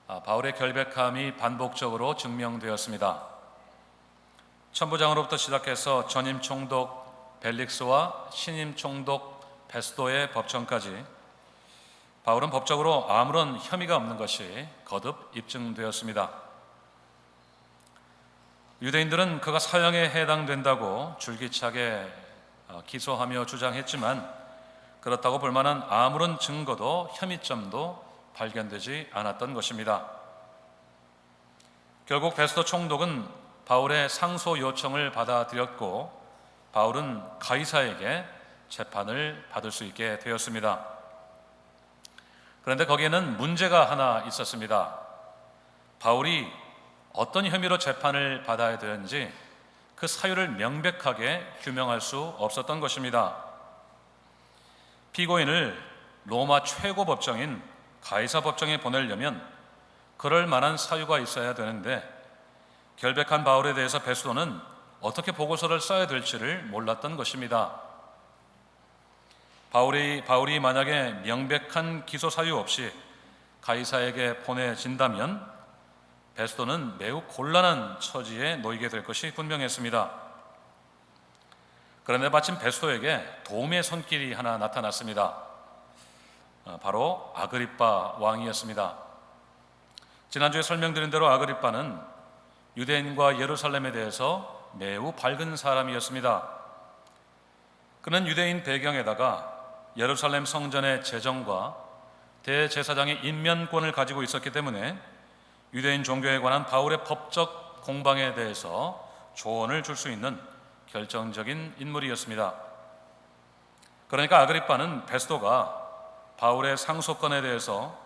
바울의 결백함이 반복적으로 증명되었습니다. 천부장으로부터 시작해서 전임 총독 벨릭스와 신임 총독 베스도의 법정까지 바울은 법적으로 아무런 혐의가 없는 것이 거듭 입증되었습니다. 유대인들은 그가 사형에 해당된다고 줄기차게 기소하며 주장했지만 그렇다고 볼 만한 아무런 증거도 혐의점도 발견되지 않았던 것입니다. 결국 베스도 총독은 바울의 상소 요청을 받아들였고 바울은 가이사에게 재판을 받을 수 있게 되었습니다. 그런데 거기에는 문제가 하나 있었습니다. 바울이 어떤 혐의로 재판을 받아야 되는지 그 사유를 명백하게 규명할 수 없었던 것입니다. 피고인을 로마 최고 법정인 가이사 법정에 보내려면 그럴 만한 사유가 있어야 되는데 결백한 바울에 대해서 베스도는 어떻게 보고서를 써야 될지를 몰랐던 것입니다. 바울이 만약에 명백한 기소 사유 없이 가이사에게 보내진다면 베스도는 매우 곤란한 처지에 놓이게 될 것이 분명했습니다. 그런데 마침 베스도에게 도움의 손길이 하나 나타났습니다. 바로 아그리빠 왕이었습니다. 지난주에 설명드린 대로 아그리빠는 유대인과 예루살렘에 대해서 매우 밝은 사람이었습니다. 그는 유대인 배경에다가 예루살렘 성전의 재정과 대제사장의 임면권을 가지고 있었기 때문에 유대인 종교에 관한 바울의 법적 공방에 대해서 조언을 줄 수 있는 결정적인 인물이었습니다. 그러니까 아그리빠는 베스도가 바울의 상소건에 대해서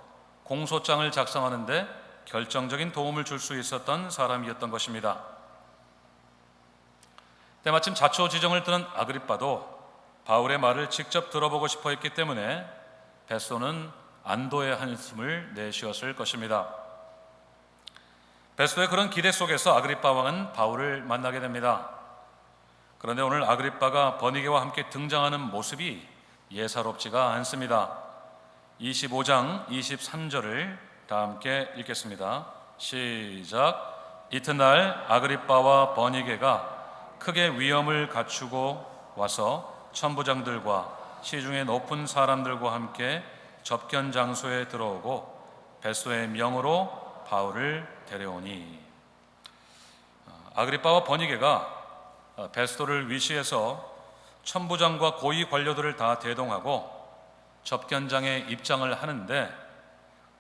공소장을 작성하는 데 결정적인 도움을 줄 수 있었던 사람이었던 것입니다. 때마침 자초지종을 드는 아그리빠도 바울의 말을 직접 들어보고 싶어 했기 때문에 베스도는 안도의 한숨을 내쉬었을 것입니다. 베스도의 그런 기대 속에서 아그리빠 왕은 바울을 만나게 됩니다. 그런데 오늘 아그리빠가 버니게와 함께 등장하는 모습이 예사롭지가 않습니다. 25장 23절을 다 함께 읽겠습니다. 시작. 이튿날 아그리빠와 버니게가 크게 위엄을 갖추고 와서 천부장들과 시중의 높은 사람들과 함께 접견 장소에 들어오고 베스도의 명으로 바울을 데려오니. 아그리빠와 버니게가 베스도를 위시해서 천부장과 고위 관료들을 다 대동하고 접견장에 입장을 하는데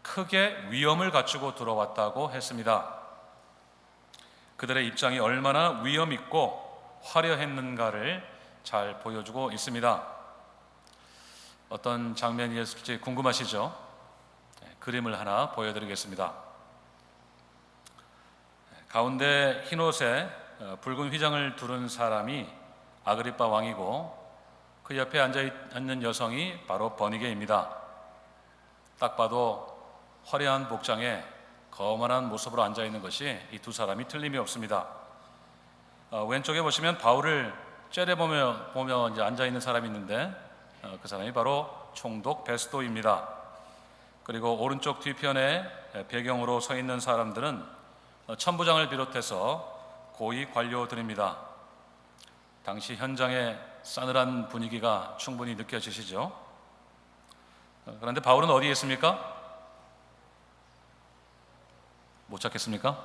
크게 위엄을 갖추고 들어왔다고 했습니다. 그들의 입장이 얼마나 위엄 있고 화려했는가를 잘 보여주고 있습니다. 어떤 장면이었을지 궁금하시죠? 그림을 하나 보여드리겠습니다. 가운데 흰옷에 붉은 휘장을 두른 사람이 아그리빠 왕이고 그 옆에 앉아있는 여성이 바로 버니게입니다. 딱 봐도 화려한 복장에 거만한 모습으로 앉아있는 것이 이 두 사람이 틀림이 없습니다. 왼쪽에 보시면 바울을 째려보며 이제 앉아있는 사람이 있는데 그 사람이 바로 총독 베스도입니다. 그리고 오른쪽 뒤편에 배경으로 서 있는 사람들은 천부장을 비롯해서 고위 관료들입니다. 당시 현장의 싸늘한 분위기가 충분히 느껴지시죠? 그런데 바울은 어디에 있습니까? 못 찾겠습니까?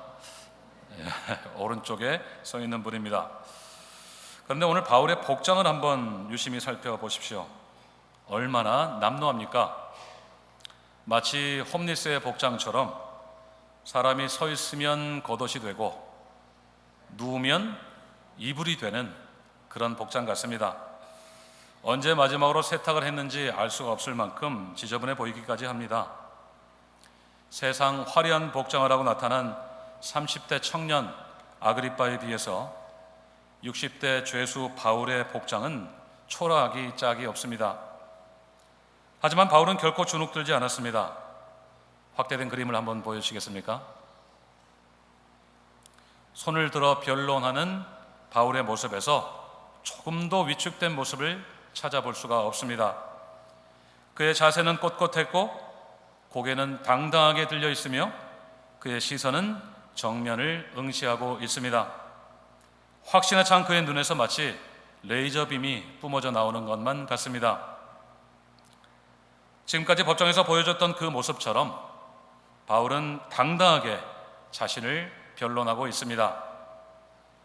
오른쪽에 서 있는 분입니다. 그런데 오늘 바울의 복장을 한번 유심히 살펴보십시오. 얼마나 남루합니까? 마치 홈리스의 복장처럼 사람이 서 있으면 겉옷이 되고 누우면 이불이 되는 그런 복장 같습니다. 언제 마지막으로 세탁을 했는지 알 수가 없을 만큼 지저분해 보이기까지 합니다. 세상 화려한 복장을 하고 나타난 30대 청년 아그리빠에 비해서 60대 죄수 바울의 복장은 초라하기 짝이 없습니다. 하지만 바울은 결코 주눅들지 않았습니다. 확대된 그림을 한번 보여주시겠습니까? 손을 들어 변론하는 바울의 모습에서 조금도 위축된 모습을 찾아볼 수가 없습니다. 그의 자세는 꼿꼿했고 고개는 당당하게 들려 있으며 그의 시선은 정면을 응시하고 있습니다. 확신에 찬 그의 눈에서 마치 레이저 빔이 뿜어져 나오는 것만 같습니다. 지금까지 법정에서 보여줬던 그 모습처럼 바울은 당당하게 자신을 변론하고 있습니다.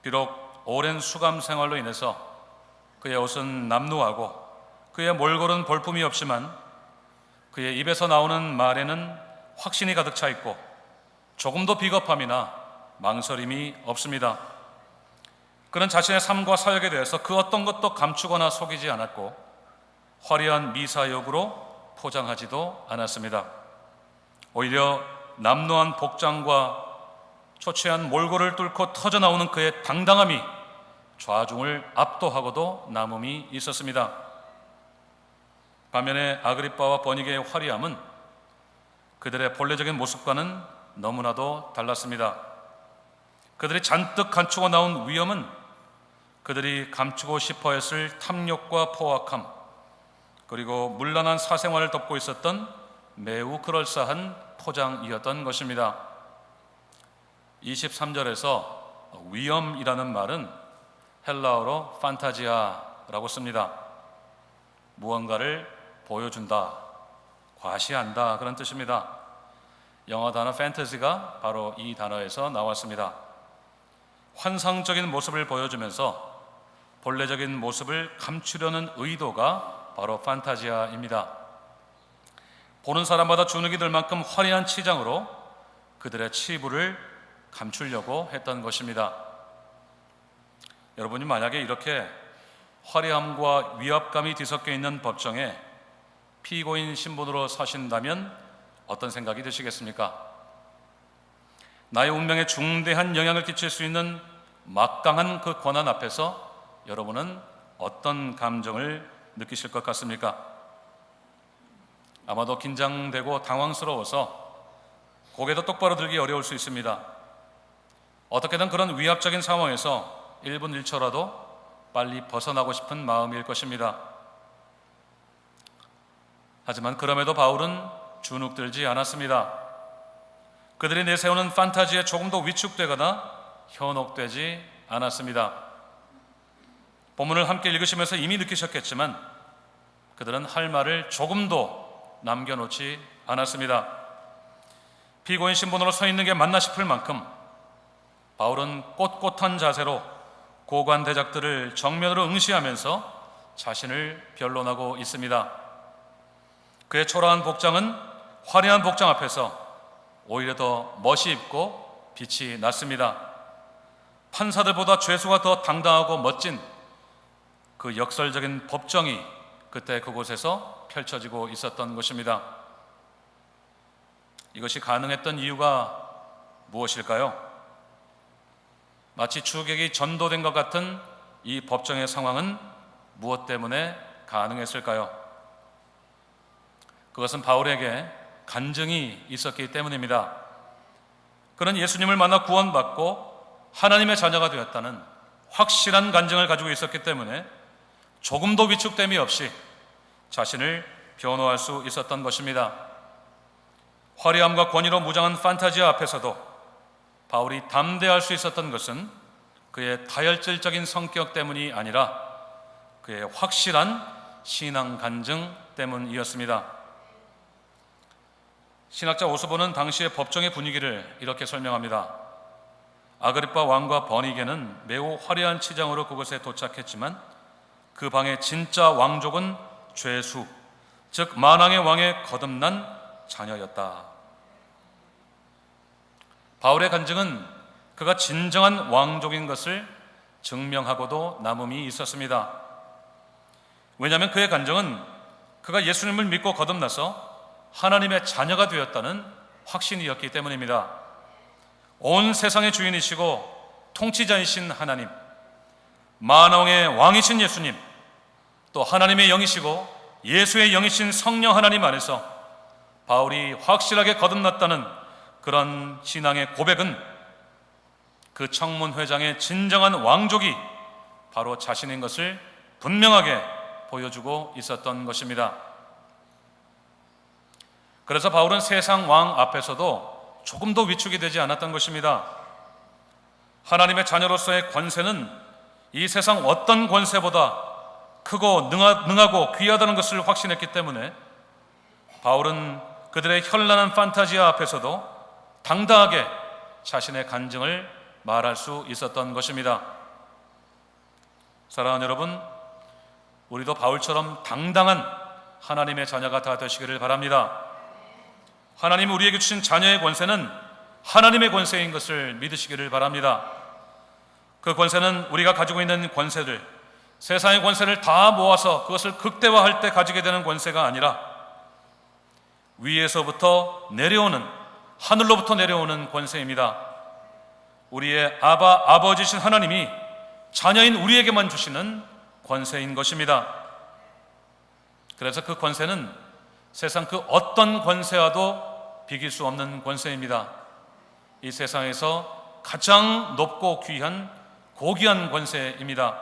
비록 오랜 수감 생활로 인해서 그의 옷은 남루하고 그의 몰골은 볼품이 없지만 그의 입에서 나오는 말에는 확신이 가득 차 있고 조금도 비겁함이나 망설임이 없습니다. 그는 자신의 삶과 사역에 대해서 그 어떤 것도 감추거나 속이지 않았고 화려한 미사역으로 포장하지도 않았습니다. 오히려 남루한 복장과 초췌한 몰골을 뚫고 터져나오는 그의 당당함이 좌중을 압도하고도 남음이 있었습니다. 반면에 아그리빠와 버니게의 화려함은 그들의 본래적인 모습과는 너무나도 달랐습니다. 그들이 잔뜩 감추고 나온 위험은 그들이 감추고 싶어 했을 탐욕과 포악함, 그리고 문란한 사생활을 덮고 있었던 매우 그럴싸한 포장이었던 것입니다. 23절에서 위험이라는 말은 헬라어로 판타지아라고 씁니다. 무언가를 보여준다, 과시한다, 그런 뜻입니다. 영어 단어 판타지가 바로 이 단어에서 나왔습니다. 환상적인 모습을 보여주면서 본래적인 모습을 감추려는 의도가 바로 판타지아입니다. 보는 사람마다 주눅이 들 만큼 화려한 치장으로 그들의 치부를 감추려고 했던 것입니다. 여러분이 만약에 이렇게 화려함과 위압감이 뒤섞여 있는 법정에 피고인 신분으로 서신다면 어떤 생각이 드시겠습니까? 나의 운명에 중대한 영향을 끼칠 수 있는 막강한 그 권한 앞에서 여러분은 어떤 감정을 느끼실 것 같습니까? 아마도 긴장되고 당황스러워서 고개도 똑바로 들기 어려울 수 있습니다. 어떻게든 그런 위압적인 상황에서 1분 1초라도 빨리 벗어나고 싶은 마음일 것입니다. 하지만 그럼에도 바울은 주눅들지 않았습니다. 그들이 내세우는 판타지에 조금도 위축되거나 현혹되지 않았습니다. 본문을 함께 읽으시면서 이미 느끼셨겠지만 그들은 할 말을 조금도 남겨놓지 않았습니다. 피고인 신분으로 서 있는 게 맞나 싶을 만큼 바울은 꼿꼿한 자세로 고관 대작들을 정면으로 응시하면서 자신을 변론하고 있습니다. 그의 초라한 복장은 화려한 복장 앞에서 오히려 더 멋이 있고 빛이 났습니다. 판사들보다 죄수가 더 당당하고 멋진 그 역설적인 법정이 그때 그곳에서 펼쳐지고 있었던 것입니다. 이것이 가능했던 이유가 무엇일까요? 마치 주객이 전도된 것 같은 이 법정의 상황은 무엇 때문에 가능했을까요? 그것은 바울에게 간증이 있었기 때문입니다. 그는 예수님을 만나 구원받고 하나님의 자녀가 되었다는 확실한 간증을 가지고 있었기 때문에 조금도 위축됨이 없이 자신을 변호할 수 있었던 것입니다. 화려함과 권위로 무장한 판타지아 앞에서도 바울이 담대할 수 있었던 것은 그의 다혈질적인 성격 때문이 아니라 그의 확실한 신앙 간증 때문이었습니다. 신학자 오스본은 당시의 법정의 분위기를 이렇게 설명합니다. 아그리빠 왕과 버니게는 매우 화려한 치장으로 그곳에 도착했지만 그 방의 진짜 왕족은 죄수, 즉 만왕의 왕의 거듭난 자녀였다. 바울의 간증은 그가 진정한 왕족인 것을 증명하고도 남음이 있었습니다. 왜냐하면 그의 간증은 그가 예수님을 믿고 거듭나서 하나님의 자녀가 되었다는 확신이었기 때문입니다. 온 세상의 주인이시고 통치자이신 하나님, 만왕의 왕이신 예수님, 또 하나님의 영이시고 예수의 영이신 성령 하나님 안에서 바울이 확실하게 거듭났다는 그런 신앙의 고백은 그 청문회장의 진정한 왕족이 바로 자신인 것을 분명하게 보여주고 있었던 것입니다. 그래서 바울은 세상 왕 앞에서도 조금도 위축이 되지 않았던 것입니다. 하나님의 자녀로서의 권세는 이 세상 어떤 권세보다 크고 능하고 귀하다는 것을 확신했기 때문에 바울은 그들의 현란한 판타지아 앞에서도 당당하게 자신의 간증을 말할 수 있었던 것입니다. 사랑하는 여러분, 우리도 바울처럼 당당한 하나님의 자녀가 다 되시기를 바랍니다. 하나님이 우리에게 주신 자녀의 권세는 하나님의 권세인 것을 믿으시기를 바랍니다. 그 권세는 우리가 가지고 있는 권세들, 세상의 권세를 다 모아서 그것을 극대화할 때 가지게 되는 권세가 아니라 위에서부터 내려오는, 하늘로부터 내려오는 권세입니다. 우리의 아버지신 하나님이 자녀인 우리에게만 주시는 권세인 것입니다. 그래서 그 권세는 세상 그 어떤 권세와도 비길 수 없는 권세입니다. 이 세상에서 가장 높고 귀한 고귀한 권세입니다.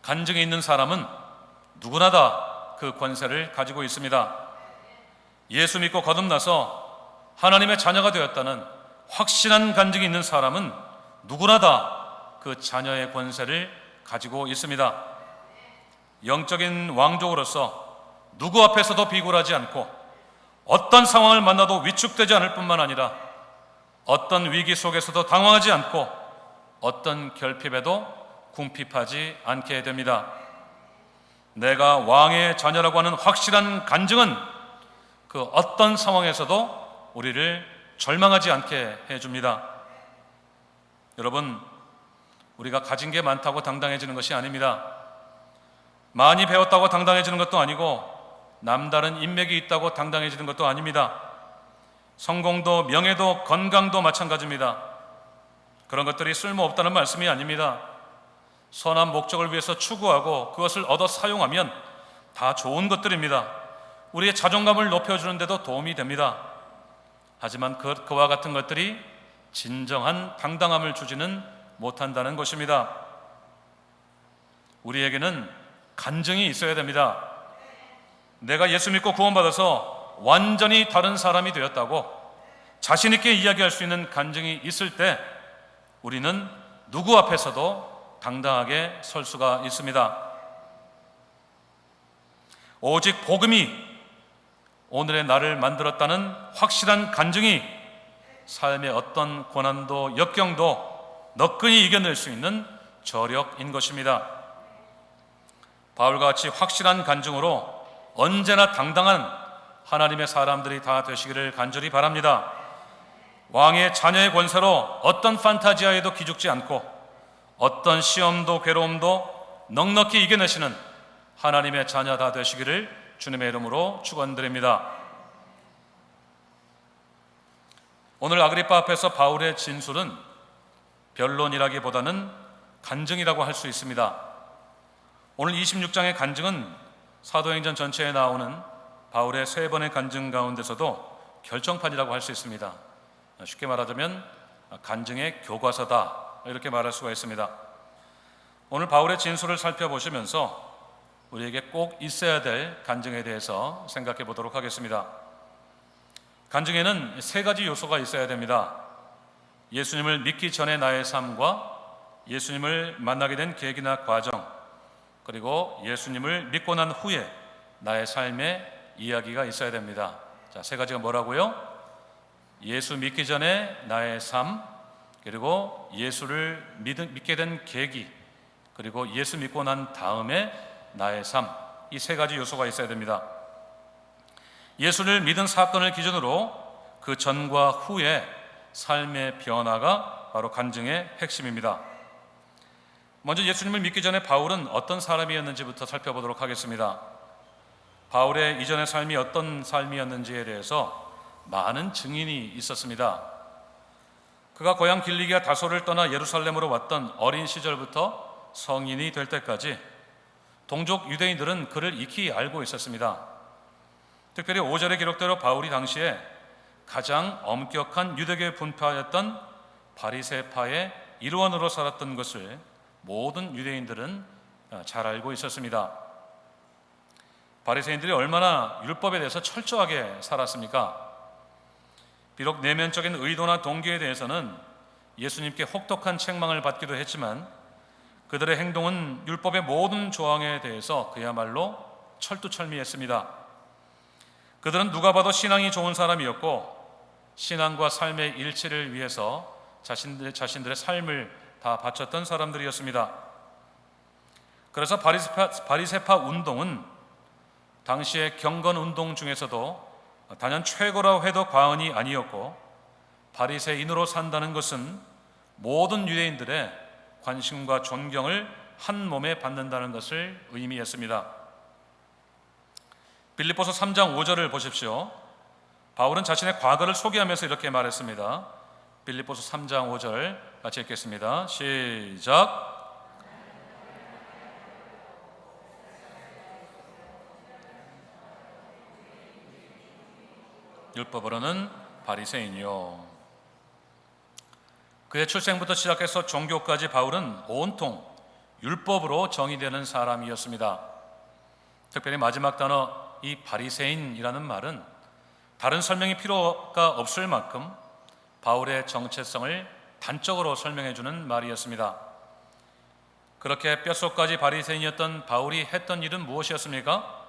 간증이 있는 사람은 누구나 다 그 권세를 가지고 있습니다. 예수 믿고 거듭나서 하나님의 자녀가 되었다는 확실한 간증이 있는 사람은 누구나 다 그 자녀의 권세를 가지고 있습니다. 영적인 왕족으로서 누구 앞에서도 비굴하지 않고 어떤 상황을 만나도 위축되지 않을 뿐만 아니라 어떤 위기 속에서도 당황하지 않고 어떤 결핍에도 궁핍하지 않게 됩니다. 내가 왕의 자녀라고 하는 확실한 간증은 그 어떤 상황에서도 우리를 절망하지 않게 해줍니다. 여러분, 우리가 가진 게 많다고 당당해지는 것이 아닙니다. 많이 배웠다고 당당해지는 것도 아니고 남다른 인맥이 있다고 당당해지는 것도 아닙니다. 성공도 명예도 건강도 마찬가지입니다. 그런 것들이 쓸모없다는 말씀이 아닙니다. 선한 목적을 위해서 추구하고 그것을 얻어 사용하면 다 좋은 것들입니다. 우리의 자존감을 높여주는 데도 도움이 됩니다. 하지만 그와 같은 것들이 진정한 당당함을 주지는 못한다는 것입니다. 우리에게는 간증이 있어야 됩니다. 내가 예수 믿고 구원받아서 완전히 다른 사람이 되었다고 자신 있게 이야기할 수 있는 간증이 있을 때 우리는 누구 앞에서도 당당하게 설 수가 있습니다. 오직 복음이 오늘의 나를 만들었다는 확실한 간증이 삶의 어떤 고난도 역경도 너끈히 이겨낼 수 있는 저력인 것입니다. 바울과 같이 확실한 간증으로 언제나 당당한 하나님의 사람들이 다 되시기를 간절히 바랍니다. 왕의 자녀의 권세로 어떤 판타지아에도 기죽지 않고 어떤 시험도 괴로움도 넉넉히 이겨내시는 하나님의 자녀 다 되시기를 주님의 이름으로 축원드립니다. 오늘 아그리파 앞에서 바울의 진술은 변론이라기보다는 간증이라고 할 수 있습니다. 오늘 26장의 간증은 사도행전 전체에 나오는 바울의 3번의 간증 가운데서도 결정판이라고 할 수 있습니다. 쉽게 말하자면 간증의 교과서다, 이렇게 말할 수가 있습니다. 오늘 바울의 진술을 살펴보시면서 우리에게 꼭 있어야 될 간증에 대해서 생각해 보도록 하겠습니다. 간증에는 3가지 요소가 있어야 됩니다. 예수님을 믿기 전의 나의 삶과 예수님을 만나게 된 계기나 과정, 그리고 예수님을 믿고 난 후에 나의 삶의 이야기가 있어야 됩니다. 자, 3가지가 뭐라고요? 예수 믿기 전에 나의 삶, 그리고 예수를 믿게 된 계기, 그리고 예수 믿고 난 다음에 나의 삶, 이 3가지 요소가 있어야 됩니다. 예수를 믿은 사건을 기준으로 그 전과 후의 삶의 변화가 바로 간증의 핵심입니다. 먼저 예수님을 믿기 전에 바울은 어떤 사람이었는지부터 살펴보도록 하겠습니다. 바울의 이전의 삶이 어떤 삶이었는지에 대해서 많은 증인이 있었습니다. 그가 고향 길리기아 다소를 떠나 예루살렘으로 왔던 어린 시절부터 성인이 될 때까지 동족 유대인들은 그를 익히 알고 있었습니다. 특별히 5절의 기록대로 바울이 당시에 가장 엄격한 유대교의 분파였던 바리새파의 일원으로 살았던 것을 모든 유대인들은 잘 알고 있었습니다. 바리새인들이 얼마나 율법에 대해서 철저하게 살았습니까? 비록 내면적인 의도나 동기에 대해서는 예수님께 혹독한 책망을 받기도 했지만 그들의 행동은 율법의 모든 조항에 대해서 그야말로 철두철미했습니다. 그들은 누가 봐도 신앙이 좋은 사람이었고 신앙과 삶의 일치를 위해서 자신들의 삶을 다 바쳤던 사람들이었습니다. 그래서 바리새파 운동은 당시의 경건 운동 중에서도 단연 최고라고 해도 과언이 아니었고, 바리새인으로 산다는 것은 모든 유대인들의 관심과 존경을 한 몸에 받는다는 것을 의미했습니다. 빌립보서 3장 5절을 보십시오. 바울은 자신의 과거를 소개하면서 이렇게 말했습니다. 빌립보서 3장 5절 같이 읽겠습니다. 시작. 율법으로는 바리새인이요. 그의 출생부터 시작해서 종교까지 바울은 온통 율법으로 정의되는 사람이었습니다. 특별히 마지막 단어 이 바리새인이라는 말은 다른 설명이 필요가 없을 만큼 바울의 정체성을 단적으로 설명해 주는 말이었습니다. 그렇게 뼛속까지 바리새인이었던 바울이 했던 일은 무엇이었습니까?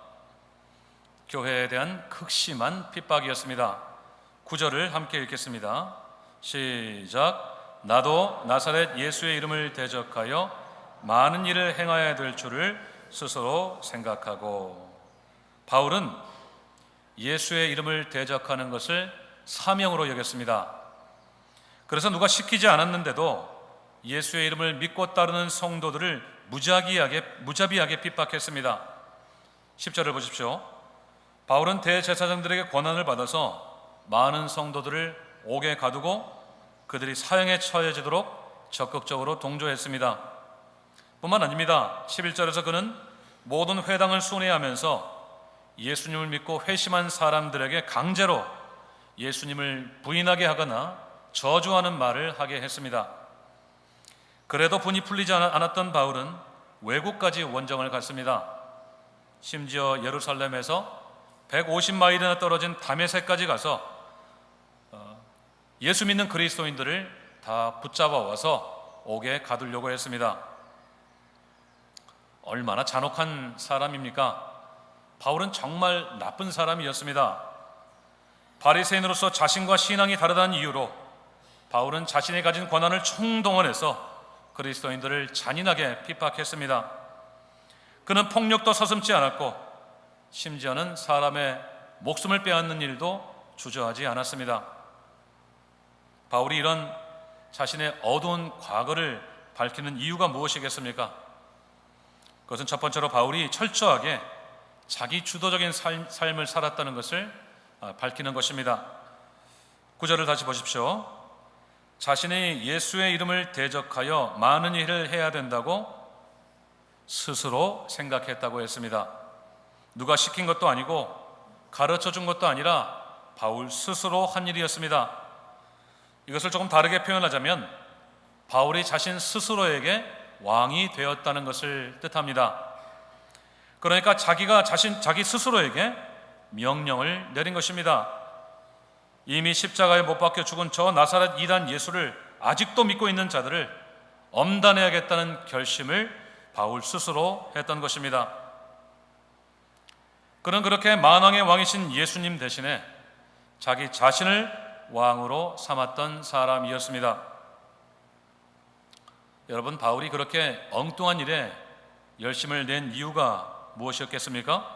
교회에 대한 극심한 핍박이었습니다. 9절을 함께 읽겠습니다. 시작. 나도 나사렛 예수의 이름을 대적하여 많은 일을 행하여야 될 줄을 스스로 생각하고, 바울은 예수의 이름을 대적하는 것을 사명으로 여겼습니다. 그래서 누가 시키지 않았는데도 예수의 이름을 믿고 따르는 성도들을 무자비하게 핍박했습니다. 10절을 보십시오. 바울은 대제사장들에게 권한을 받아서 많은 성도들을 옥에 가두고 그들이 사형에 처해지도록 적극적으로 동조했습니다. 뿐만 아닙니다. 11절에서 그는 모든 회당을 순회하면서 예수님을 믿고 회심한 사람들에게 강제로 예수님을 부인하게 하거나 저주하는 말을 하게 했습니다. 그래도 분이 풀리지 않았던 바울은 외국까지 원정을 갔습니다. 심지어 예루살렘에서 150마일이나 떨어진 다메섹까지 가서 예수 믿는 그리스도인들을 다 붙잡아 와서 옥에 가두려고 했습니다. 얼마나 잔혹한 사람입니까? 바울은 정말 나쁜 사람이었습니다. 바리새인으로서 자신과 신앙이 다르다는 이유로 바울은 자신이 가진 권한을 총동원해서 그리스도인들을 잔인하게 핍박했습니다. 그는 폭력도 서슴지 않았고 심지어는 사람의 목숨을 빼앗는 일도 주저하지 않았습니다. 바울이 이런 자신의 어두운 과거를 밝히는 이유가 무엇이겠습니까? 그것은 첫 번째로 바울이 철저하게 자기 주도적인 삶을 살았다는 것을 밝히는 것입니다. 9절을 다시 보십시오. 자신이 예수의 이름을 대적하여 많은 일을 해야 된다고 스스로 생각했다고 했습니다. 누가 시킨 것도 아니고 가르쳐 준 것도 아니라 바울 스스로 한 일이었습니다. 이것을 조금 다르게 표현하자면 바울이 자신 스스로에게 왕이 되었다는 것을 뜻합니다. 그러니까 자기가 자기 스스로에게 명령을 내린 것입니다. 이미 십자가에 못 박혀 죽은 저 나사렛 이단 예수를 아직도 믿고 있는 자들을 엄단해야겠다는 결심을 바울 스스로 했던 것입니다. 그는 그렇게 만왕의 왕이신 예수님 대신에 자기 자신을 왕으로 삼았던 사람이었습니다. 여러분, 바울이 그렇게 엉뚱한 일에 열심을 낸 이유가 무엇이었겠습니까?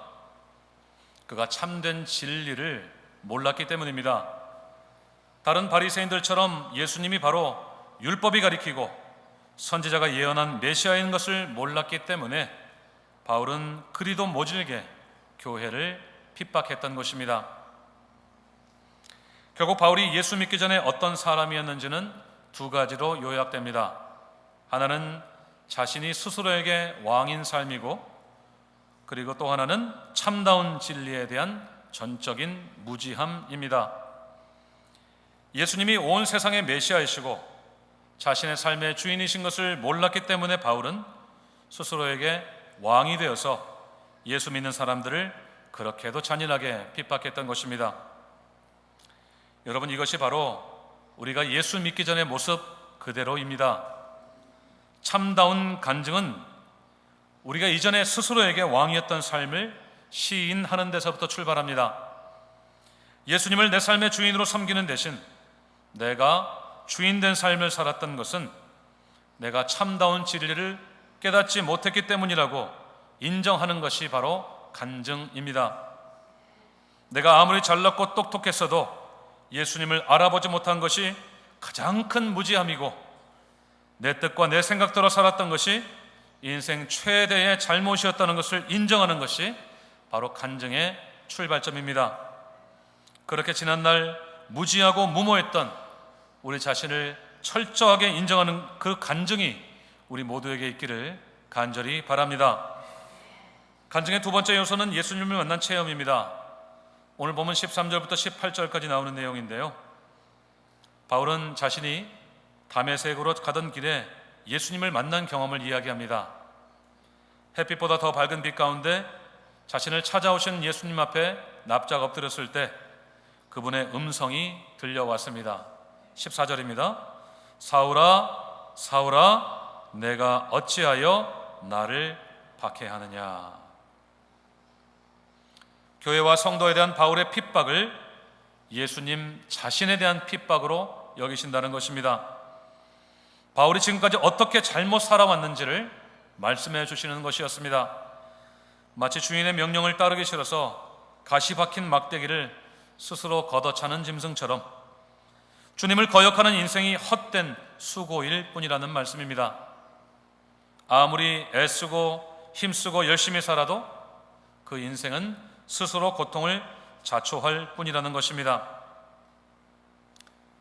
그가 참된 진리를 몰랐기 때문입니다. 다른 바리새인들처럼 예수님이 바로 율법이 가리키고 선지자가 예언한 메시아인 것을 몰랐기 때문에 바울은 그리도 모질게 교회를 핍박했던 것입니다. 결국 바울이 예수 믿기 전에 어떤 사람이었는지는 두 가지로 요약됩니다. 하나는 자신이 스스로에게 왕인 삶이고, 그리고 또 하나는 참다운 진리에 대한 전적인 무지함입니다. 예수님이 온 세상의 메시아이시고 자신의 삶의 주인이신 것을 몰랐기 때문에 바울은 스스로에게 왕이 되어서 예수 믿는 사람들을 그렇게도 잔인하게 핍박했던 것입니다. 여러분, 이것이 바로 우리가 예수 믿기 전의 모습 그대로입니다. 참다운 간증은 우리가 이전에 스스로에게 왕이었던 삶을 시인하는 데서부터 출발합니다. 예수님을 내 삶의 주인으로 섬기는 대신 내가 주인된 삶을 살았던 것은 내가 참다운 진리를 깨닫지 못했기 때문이라고 인정하는 것이 바로 간증입니다. 내가 아무리 잘났고 똑똑했어도 예수님을 알아보지 못한 것이 가장 큰 무지함이고, 내 뜻과 내 생각대로 살았던 것이 인생 최대의 잘못이었다는 것을 인정하는 것이 바로 간증의 출발점입니다. 그렇게 지난날 무지하고 무모했던 우리 자신을 철저하게 인정하는 그 간증이 우리 모두에게 있기를 간절히 바랍니다. 간증의 두 번째 요소는 예수님을 만난 체험입니다. 오늘 보면 13절부터 18절까지 나오는 내용인데요, 바울은 자신이 다메섹으로 가던 길에 예수님을 만난 경험을 이야기합니다. 햇빛보다 더 밝은 빛 가운데 자신을 찾아오신 예수님 앞에 납작 엎드렸을 때 그분의 음성이 들려왔습니다. 14절입니다. 사울아, 사울아, 내가 어찌하여 나를 박해하느냐. 교회와 성도에 대한 바울의 핍박을 예수님 자신에 대한 핍박으로 여기신다는 것입니다. 바울이 지금까지 어떻게 잘못 살아왔는지를 말씀해 주시는 것이었습니다. 마치 주인의 명령을 따르기 싫어서 가시 박힌 막대기를 스스로 걷어차는 짐승처럼 주님을 거역하는 인생이 헛된 수고일 뿐이라는 말씀입니다. 아무리 애쓰고 힘쓰고 열심히 살아도 그 인생은 스스로 고통을 자초할 뿐이라는 것입니다.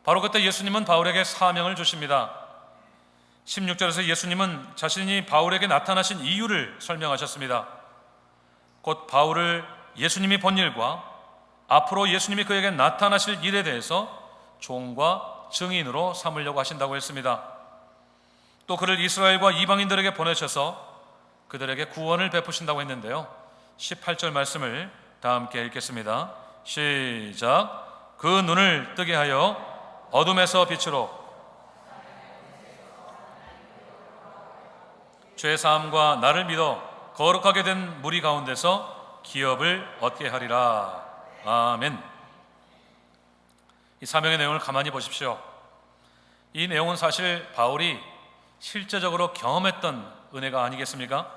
바로 그때 예수님은 바울에게 사명을 주십니다. 16절에서 예수님은 자신이 바울에게 나타나신 이유를 설명하셨습니다. 곧 바울을 예수님이 본 일과 앞으로 예수님이 그에게 나타나실 일에 대해서 종과 증인으로 삼으려고 하신다고 했습니다. 또 그를 이스라엘과 이방인들에게 보내셔서 그들에게 구원을 베푸신다고 했는데요, 18절 말씀을 다 함께 읽겠습니다. 시작. 그 눈을 뜨게 하여 어둠에서 빛으로 죄사함과 나를 믿어 거룩하게 된 무리 가운데서 기업을 얻게 하리라. 아멘. 이 사명의 내용을 가만히 보십시오. 이 내용은 사실 바울이 실제적으로 경험했던 은혜가 아니겠습니까?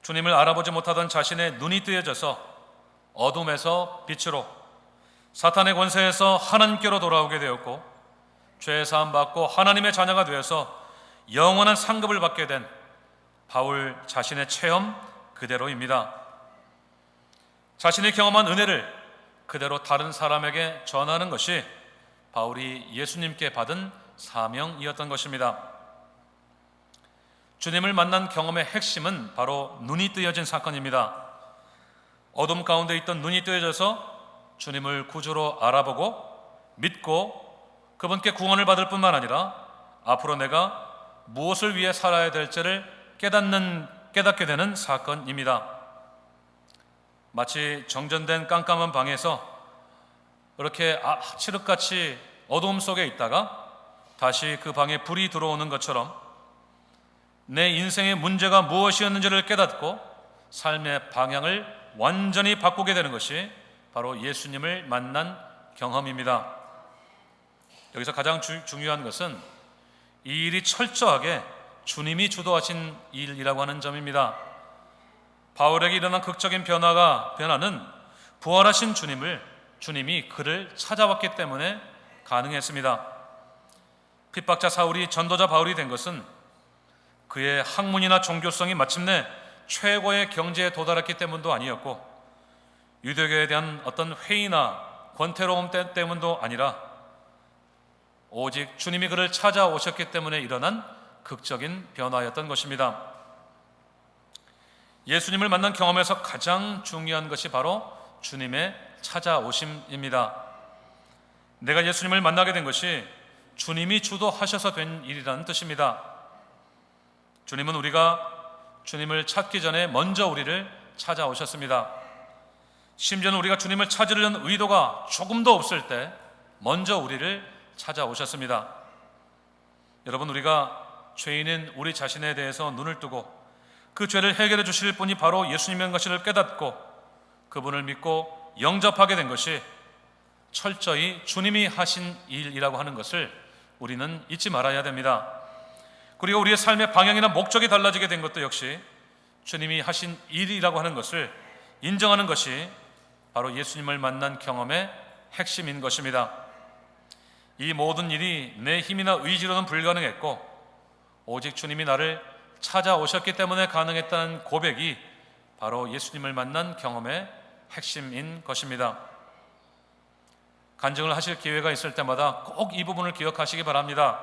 주님을 알아보지 못하던 자신의 눈이 뜨여져서 어둠에서 빛으로, 사탄의 권세에서 하나님께로 돌아오게 되었고, 죄사함 받고 하나님의 자녀가 되어서 영원한 상급을 받게 된 바울 자신의 체험 그대로입니다. 자신이 경험한 은혜를 그대로 다른 사람에게 전하는 것이 바울이 예수님께 받은 사명이었던 것입니다. 주님을 만난 경험의 핵심은 바로 눈이 뜨여진 사건입니다. 어둠 가운데 있던 눈이 뜨여져서 주님을 구주로 알아보고 믿고 그분께 구원을 받을 뿐만 아니라 앞으로 내가 무엇을 위해 살아야 될지를 깨닫게 되는 사건입니다. 마치 정전된 깜깜한 방에서 이렇게 칠흑같이 어두움 속에 있다가 다시 그 방에 불이 들어오는 것처럼 내 인생의 문제가 무엇이었는지를 깨닫고 삶의 방향을 완전히 바꾸게 되는 것이 바로 예수님을 만난 경험입니다. 여기서 가장 중요한 것은 이 일이 철저하게 주님이 주도하신 일이라고 하는 점입니다. 바울에게 일어난 극적인 변화는 부활하신 주님이 그를 찾아왔기 때문에 가능했습니다. 핍박자 사울이 전도자 바울이 된 것은 그의 학문이나 종교성이 마침내 최고의 경지에 도달했기 때문도 아니었고, 유대교에 대한 어떤 회의나 권태로움 때문도 아니라 오직 주님이 그를 찾아오셨기 때문에 일어난 극적인 변화였던 것입니다. 예수님을 만난 경험에서 가장 중요한 것이 바로 주님의 찾아오심입니다. 내가 예수님을 만나게 된 것이 주님이 주도하셔서 된 일이라는 뜻입니다. 주님은 우리가 주님을 찾기 전에 먼저 우리를 찾아오셨습니다. 심지어는 우리가 주님을 찾으려는 의도가 조금도 없을 때 먼저 우리를 찾아오셨습니다. 여러분, 우리가 죄인인 우리 자신에 대해서 눈을 뜨고 그 죄를 해결해 주실 분이 바로 예수님인 것을 깨닫고 그분을 믿고 영접하게 된 것이 철저히 주님이 하신 일이라고 하는 것을 우리는 잊지 말아야 됩니다. 그리고 우리의 삶의 방향이나 목적이 달라지게 된 것도 역시 주님이 하신 일이라고 하는 것을 인정하는 것이 바로 예수님을 만난 경험의 핵심인 것입니다. 이 모든 일이 내 힘이나 의지로는 불가능했고 오직 주님이 나를 찾아오셨기 때문에 가능했다는 고백이 바로 예수님을 만난 경험의 핵심인 것입니다. 간증을 하실 기회가 있을 때마다 꼭 이 부분을 기억하시기 바랍니다.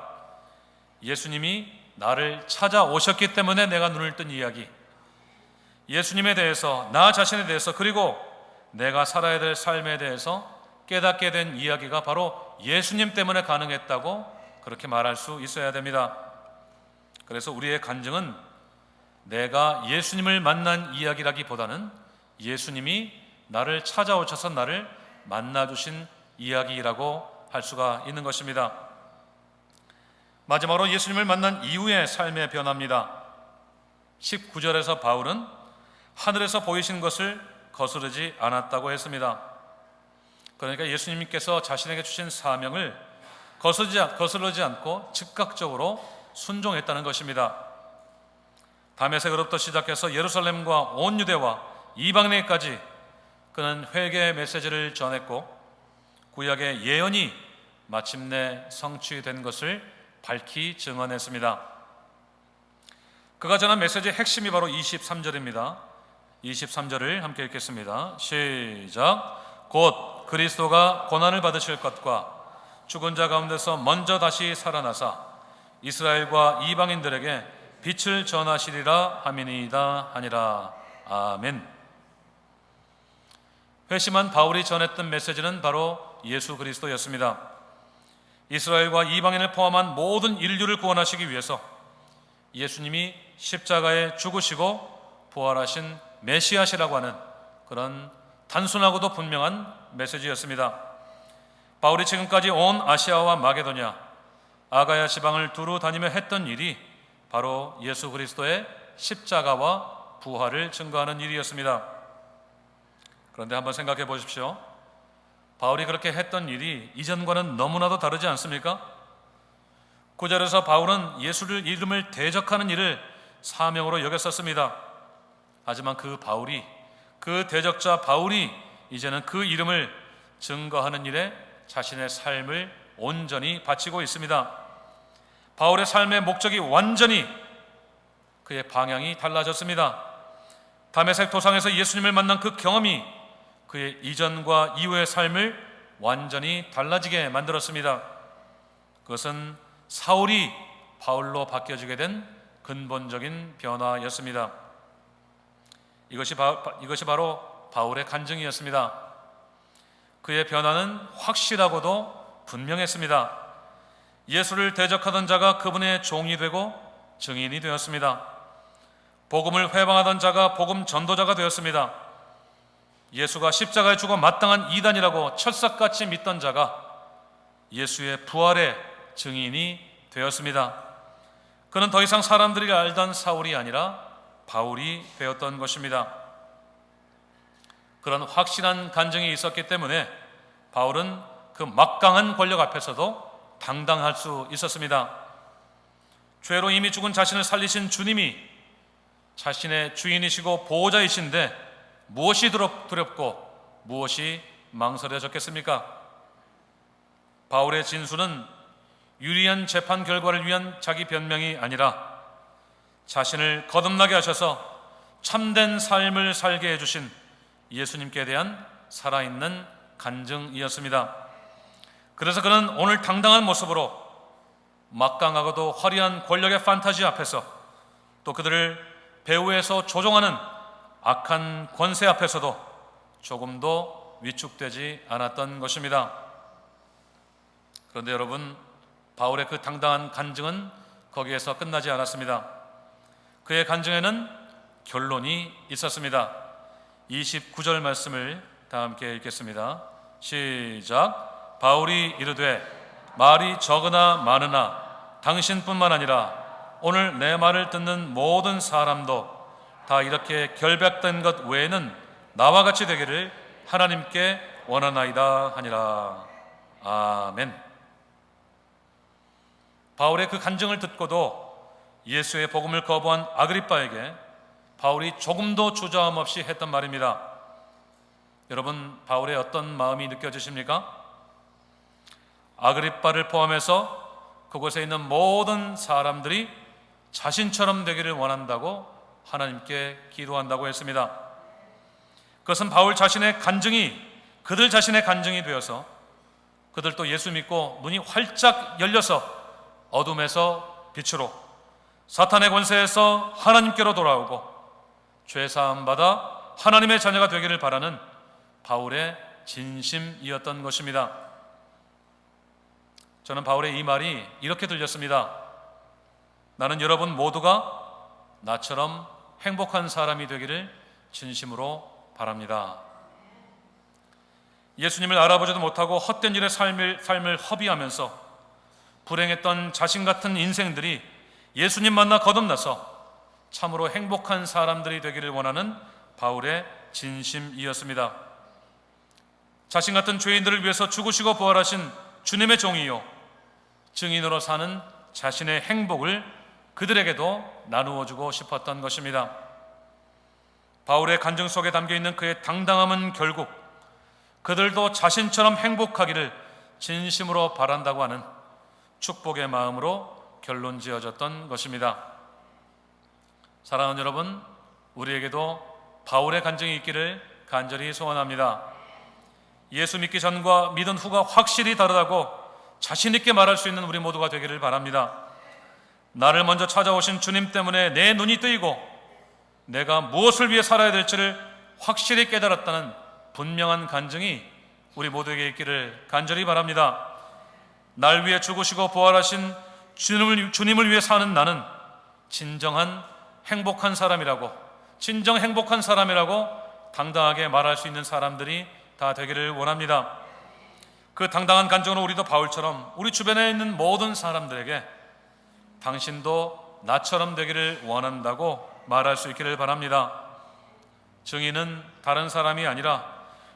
예수님이 나를 찾아오셨기 때문에 내가 눈을 뜬 이야기, 예수님에 대해서, 나 자신에 대해서, 그리고 내가 살아야 될 삶에 대해서 깨닫게 된 이야기가 바로 예수님 때문에 가능했다고 그렇게 말할 수 있어야 됩니다. 그래서 우리의 간증은 내가 예수님을 만난 이야기라기보다는 예수님이 나를 찾아오셔서 나를 만나주신 이야기라고 할 수가 있는 것입니다. 마지막으로 예수님을 만난 이후의 삶의 변화입니다. 19절에서 바울은 하늘에서 보이신 것을 거스르지 않았다고 했습니다. 그러니까 예수님께서 자신에게 주신 사명을 거스르지 않고 즉각적으로 순종했다는 것입니다. 다메섹으로부터 시작해서 예루살렘과 온 유대와 이방인에게까지 그는 회개의 메시지를 전했고 구약의 예언이 마침내 성취된 것을 밝히 증언했습니다. 그가 전한 메시지의 핵심이 바로 23절입니다. 23절을 함께 읽겠습니다. 시작. 곧 그리스도가 고난을 받으실 것과 죽은 자 가운데서 먼저 다시 살아나사 이스라엘과 이방인들에게 빛을 전하시리라 함이니이다 하니라. 아멘. 회심한 바울이 전했던 메시지는 바로 예수 그리스도였습니다. 이스라엘과 이방인을 포함한 모든 인류를 구원하시기 위해서 예수님이 십자가에 죽으시고 부활하신 메시아시라고 하는 그런 단순하고도 분명한 메시지였습니다. 바울이 지금까지 온 아시아와 마게도냐, 아가야 지방을 두루 다니며 했던 일이 바로 예수 그리스도의 십자가와 부활을 증거하는 일이었습니다. 그런데 한번 생각해 보십시오. 바울이 그렇게 했던 일이 이전과는 너무나도 다르지 않습니까? 9절에서 바울은 예수를 이름을 대적하는 일을 사명으로 여겼었습니다. 하지만 그 대적자 바울이 이제는 그 이름을 증거하는 일에 자신의 삶을 온전히 바치고 있습니다. 바울의 삶의 목적이 완전히 그의 방향이 달라졌습니다. 다메섹 도상에서 예수님을 만난 그 경험이 그의 이전과 이후의 삶을 완전히 달라지게 만들었습니다. 그것은 사울이 바울로 바뀌어지게 된 근본적인 변화였습니다. 이것이 바로 바울의 간증이었습니다. 그의 변화는 확실하고도 분명했습니다. 예수를 대적하던 자가 그분의 종이 되고 증인이 되었습니다. 복음을 회방하던 자가 복음 전도자가 되었습니다. 예수가 십자가에 죽어 마땅한 이단이라고 철석같이 믿던 자가 예수의 부활의 증인이 되었습니다. 그는 더 이상 사람들이 알던 사울이 아니라 바울이 되었던 것입니다. 그런 확실한 간증이 있었기 때문에 바울은 그 막강한 권력 앞에서도 당당할 수 있었습니다. 죄로 이미 죽은 자신을 살리신 주님이 자신의 주인이시고 보호자이신데 무엇이 두렵고 무엇이 망설여졌겠습니까? 바울의 진술은 유리한 재판 결과를 위한 자기 변명이 아니라 자신을 거듭나게 하셔서 참된 삶을 살게 해주신 예수님께 대한 살아있는 간증이었습니다. 그래서 그는 오늘 당당한 모습으로 막강하고도 화려한 권력의 판타지 앞에서 또 그들을 배후에서 조종하는 악한 권세 앞에서도 조금도 위축되지 않았던 것입니다. 그런데 여러분, 바울의 그 당당한 간증은 거기에서 끝나지 않았습니다. 그의 간증에는 결론이 있었습니다. 29절 말씀을 다 함께 읽겠습니다. 시작. 바울이 이르되 말이 적으나 많으나 당신뿐만 아니라 오늘 내 말을 듣는 모든 사람도 다 이렇게 결백된 것 외에는 나와 같이 되기를 하나님께 원하나이다 하니라. 아멘. 바울의 그 간증을 듣고도 예수의 복음을 거부한 아그리빠에게 바울이 조금도 주저함 없이 했던 말입니다. 여러분, 바울의 어떤 마음이 느껴지십니까? 아그리빠를 포함해서 그곳에 있는 모든 사람들이 자신처럼 되기를 원한다고 하나님께 기도한다고 했습니다. 그것은 바울 자신의 간증이 그들 자신의 간증이 되어서 그들도 예수 믿고 눈이 활짝 열려서 어둠에서 빛으로, 사탄의 권세에서 하나님께로 돌아오고 죄사함 받아 하나님의 자녀가 되기를 바라는 바울의 진심이었던 것입니다. 저는 바울의 이 말이 이렇게 들렸습니다. 나는 여러분 모두가 나처럼 행복한 사람이 되기를 진심으로 바랍니다. 예수님을 알아보지도 못하고 헛된 일에 삶을 허비하면서 불행했던 자신 같은 인생들이 예수님 만나 거듭나서 참으로 행복한 사람들이 되기를 원하는 바울의 진심이었습니다. 자신 같은 죄인들을 위해서 죽으시고 부활하신 주님의 종이요, 증인으로 사는 자신의 행복을 그들에게도 나누어 주고 싶었던 것입니다. 바울의 간증 속에 담겨있는 그의 당당함은 결국 그들도 자신처럼 행복하기를 진심으로 바란다고 하는 축복의 마음으로 결론 지어졌던 것입니다. 사랑하는 여러분, 우리에게도 바울의 간증이 있기를 간절히 소원합니다. 예수 믿기 전과 믿은 후가 확실히 다르다고 자신 있게 말할 수 있는 우리 모두가 되기를 바랍니다. 나를 먼저 찾아오신 주님 때문에 내 눈이 뜨이고 내가 무엇을 위해 살아야 될지를 확실히 깨달았다는 분명한 간증이 우리 모두에게 있기를 간절히 바랍니다. 날 위해 죽으시고 부활하신 주님을 위해 사는 나는 진정한 행복한 사람이라고, 진정 행복한 사람이라고 당당하게 말할 수 있는 사람들이 다 되기를 원합니다. 그 당당한 간증으로 우리도 바울처럼 우리 주변에 있는 모든 사람들에게 당신도 나처럼 되기를 원한다고 말할 수 있기를 바랍니다. 증인은 다른 사람이 아니라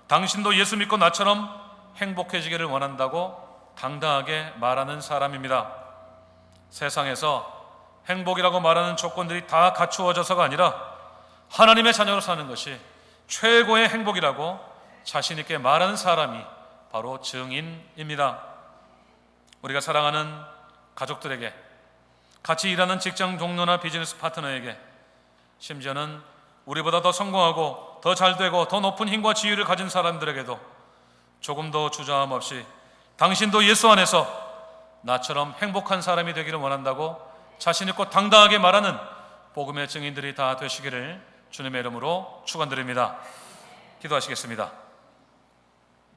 당신도 예수 믿고 나처럼 행복해지기를 원한다고 당당하게 말하는 사람입니다. 세상에서 행복이라고 말하는 조건들이 다 갖추어져서가 아니라 하나님의 자녀로 사는 것이 최고의 행복이라고 자신 있게 말하는 사람이 바로 증인입니다. 우리가 사랑하는 가족들에게, 같이 일하는 직장 동료나 비즈니스 파트너에게, 심지어는 우리보다 더 성공하고 더 잘되고 더 높은 힘과 지위를 가진 사람들에게도 조금도 주저함 없이 당신도 예수 안에서 나처럼 행복한 사람이 되기를 원한다고 자신 있고 당당하게 말하는 복음의 증인들이 다 되시기를 주님의 이름으로 축원드립니다. 기도하시겠습니다.